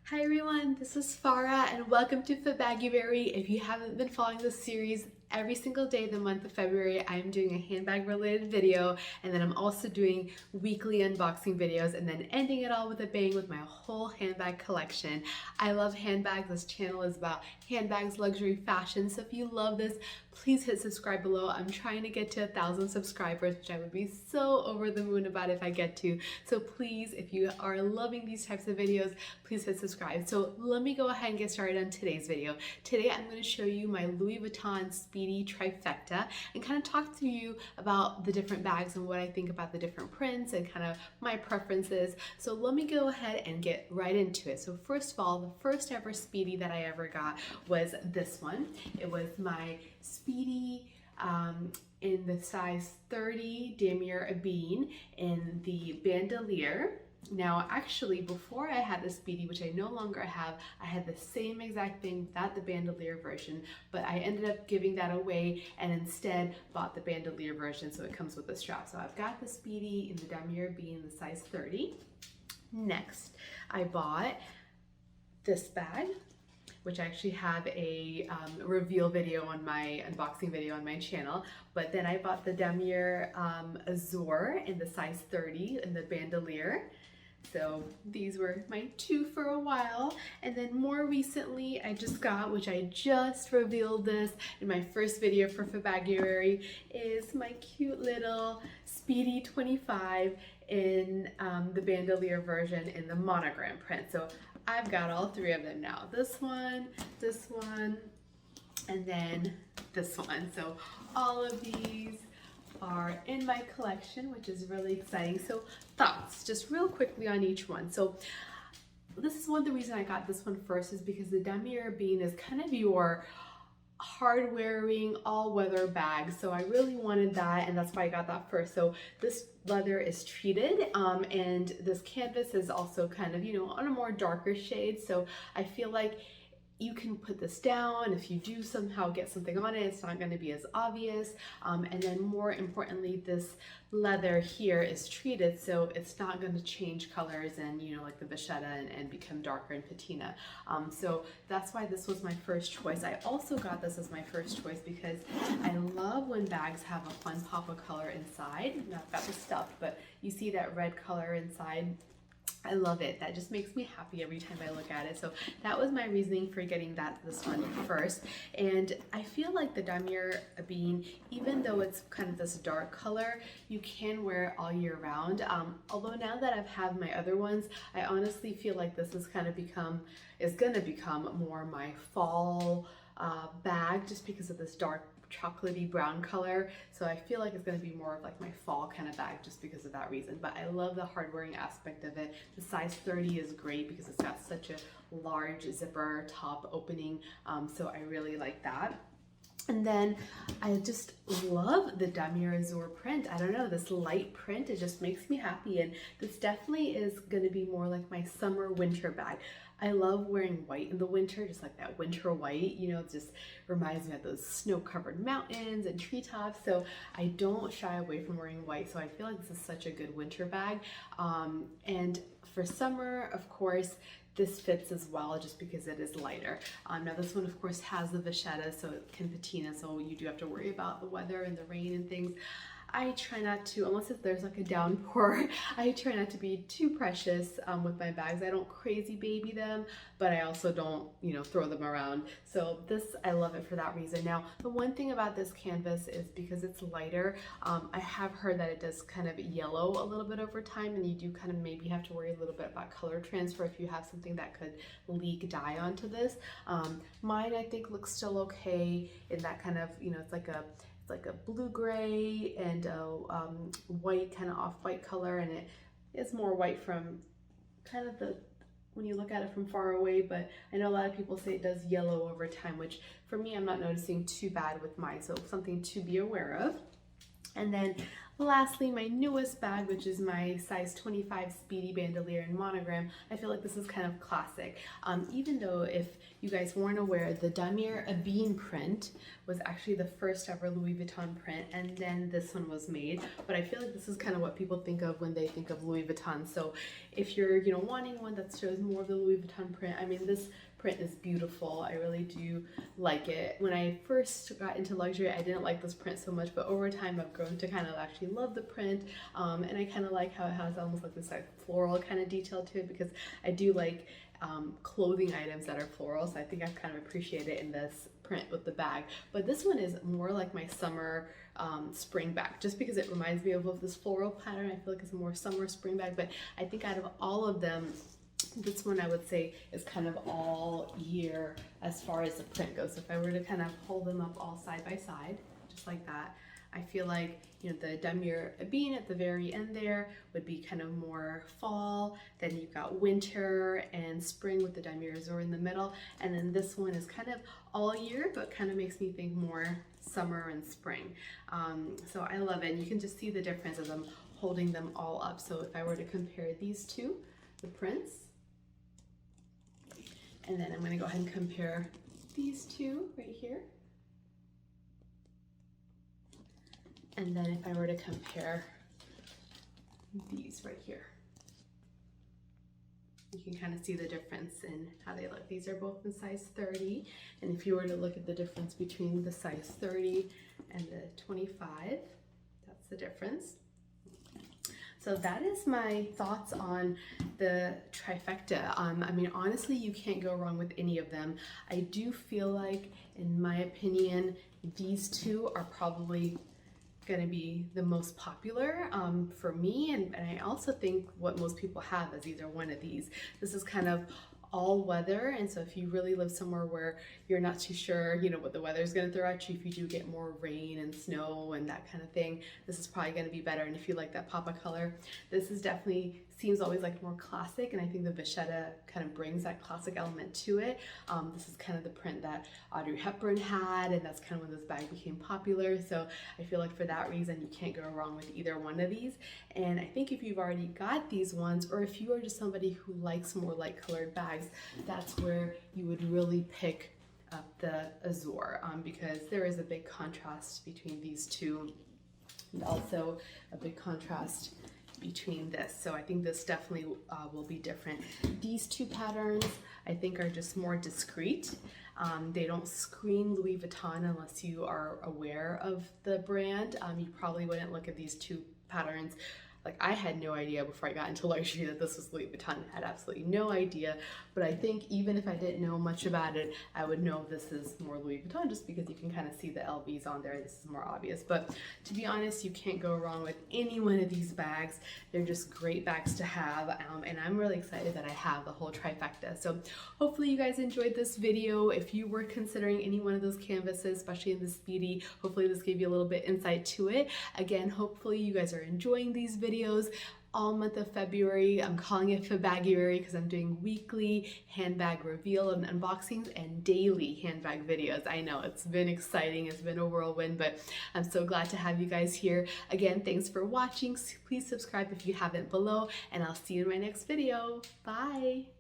Hi everyone, this is Farah and welcome to FeBAGuary. If you haven't been following this series, every single day the month of February I'm doing a handbag related video, and then I'm also doing weekly unboxing videos, and then ending it all with a bang with my whole handbag collection. I love handbags. This channel is about handbags, luxury fashion, so if you love this, please hit subscribe below. I'm trying to get to 1,000 subscribers, which I would be so over the moon about if I get to. So please, if you are loving these types of videos, please hit subscribe. So let me go ahead and get started on today's video. Today I'm going to show you my Louis Vuitton Speedy Trifecta and kind of talk to you about the different bags and what I think about the different prints and kind of my preferences. So let me go ahead and get right into it. So first of all, the first ever Speedy that I ever got was this one. It was my Speedy in the size 30 damier ebene in the bandouliere. Now, actually, before I had the Speedy, which I no longer have, I had the same exact thing without the bandouliere version, but I ended up giving that away and instead bought the bandouliere version, so it comes with a strap. So I've got the Speedy in the damier ebene in the size 30. Next, I bought this bag, which I actually have a reveal video on my unboxing video on my channel. But then I bought the damier azur in the size 30 in the bandouliere. So these were my two for a while. And then more recently I just got, which I just revealed this in my first video for FeBAGuary, is my cute little Speedy 25 in the bandouliere version in the monogram print. So I've got all three of them now. This one, and then this one. So all of these are in my collection, which is really exciting. So thoughts, just real quickly on each one. So this is one of the reasons I got this one first, is because the damier ebene is kind of your hard wearing all-weather bag, so I really wanted that, and that's why I got that first. So this leather is treated, and this canvas is also kind of, you know, on a more darker shade, so I feel like you can put this down. If you do somehow get something on it, it's not going to be as obvious. And then more importantly, this leather here is treated, so it's not going to change colors and, you know, like the vachetta and become darker and patina. So that's why this was my first choice. I also got this as my first choice because I love when bags have a fun pop of color inside. Now I've got the stuff, but you see that red color inside. I love it. That just makes me happy every time I look at it. So that was my reasoning for getting this one first. And I feel like the damier ebene, even though it's kind of this dark color, you can wear it all year round. Although now that I've had my other ones, I honestly feel like this is gonna become more my fall bag, just because of this dark chocolatey brown color. So I feel like it's going to be more of like my fall kind of bag just because of that reason. But I love the hard wearing aspect of it. The size 30 is great because it's got such a large zipper top opening, so I really like that. And then I just love the damier azur print. I don't know, this light print, it just makes me happy, and this definitely is going to be more like my summer winter bag. I love wearing white in the winter, just like that winter white, you know, it just reminds me of those snow-covered mountains and treetops. So I don't shy away from wearing white. So I feel like this is such a good winter bag. And for summer, of course, this fits as well just because it is lighter. Now this one, of course, has the vachetta, so it can patina, so you do have to worry about the weather and the rain and things. I try not to, unless if there's like a downpour, I try not to be too precious with my bags. I don't crazy baby them, but I also don't, you know, throw them around. So this, I love it for that reason. Now, the one thing about this canvas is because it's lighter, I have heard that it does kind of yellow a little bit over time, and you do kind of maybe have to worry a little bit about color transfer if you have something that could leak dye onto this. Mine, I think, looks still okay in that kind of, you know, it's like a blue-gray and a white, kind of off-white color, and it is more white from kind of when you look at it from far away, but I know a lot of people say it does yellow over time, which for me, I'm not noticing too bad with mine, so something to be aware of. And then Lastly, my newest bag, which is my size 25 Speedy bandolier in monogram. I feel like this is kind of classic. Even though, if you guys weren't aware, the damier Abine print was actually the first ever Louis Vuitton print, and then this one was made. But I feel like this is kind of what people think of when they think of Louis Vuitton. So if you're, wanting one that shows more of the Louis Vuitton print, I mean, this print is beautiful. I really do like it. When I first got into luxury, I didn't like this print so much, but over time I've grown to kind of actually love the print, and I kind of like how it has almost like this floral kind of detail to it, because I do like clothing items that are floral, so I think I've kind of appreciated it in this print with the bag. But this one is more like my summer spring bag, just because it reminds me of this floral pattern. I feel like it's a more summer spring bag, but I think out of all of them, this one I would say is kind of all year as far as the print goes. So if I were to kind of hold them up all side by side, just like that, I feel like, the damier Abine at the very end there would be kind of more fall. Then you've got winter and spring with the damier Azur in the middle. And then this one is kind of all year, but kind of makes me think more summer and spring. So I love it. And you can just see the difference as I'm holding them all up. So if I were to compare these two, the prints, and then I'm going to go ahead and compare these two right here. And then if I were to compare these right here, you can kind of see the difference in how they look. These are both in size 30. And if you were to look at the difference between the size 30 and the 25, that's the difference. So that is my thoughts on the trifecta. I mean, honestly, you can't go wrong with any of them. I do feel like, in my opinion, these two are probably going to be the most popular for me, and I also think what most people have is either one of these. This is kind of all weather, and so if you really live somewhere where you're not too sure what the weather is going to throw at you, if you do get more rain and snow and that kind of thing, this is probably going to be better. And if you like that pop of color, this is definitely seems always like more classic, and I think the vachetta kind of brings that classic element to it. This is kind of the print that Audrey Hepburn had, and that's kind of when this bag became popular. So I feel like for that reason, you can't go wrong with either one of these. And I think if you've already got these ones, or if you are just somebody who likes more light colored bags, that's where you would really pick up the Azur, because there is a big contrast between these two, and also a big contrast between this. So I think this definitely will be different. These two patterns I think are just more discreet. They don't scream Louis Vuitton unless you are aware of the brand. You probably wouldn't look at these two patterns. Like, I had no idea before I got into luxury that this was Louis Vuitton. I had absolutely no idea, but I think even if I didn't know much about it, I would know this is more Louis Vuitton, just because you can kind of see the LVs on there. This is more obvious, but to be honest, you can't go wrong with any one of these bags. They're just great bags to have, and I'm really excited that I have the whole trifecta. So hopefully you guys enjoyed this video. If you were considering any one of those canvases, especially in the Speedy, hopefully this gave you a little bit insight to it. Again, hopefully you guys are enjoying these videos. All month of February, I'm calling it FeBAG-uary because I'm doing weekly handbag reveal and unboxings and daily handbag videos. I know it's been exciting, it's been a whirlwind, but I'm so glad to have you guys here. Again, thanks for watching. Please subscribe if you haven't below, and I'll see you in my next video. Bye!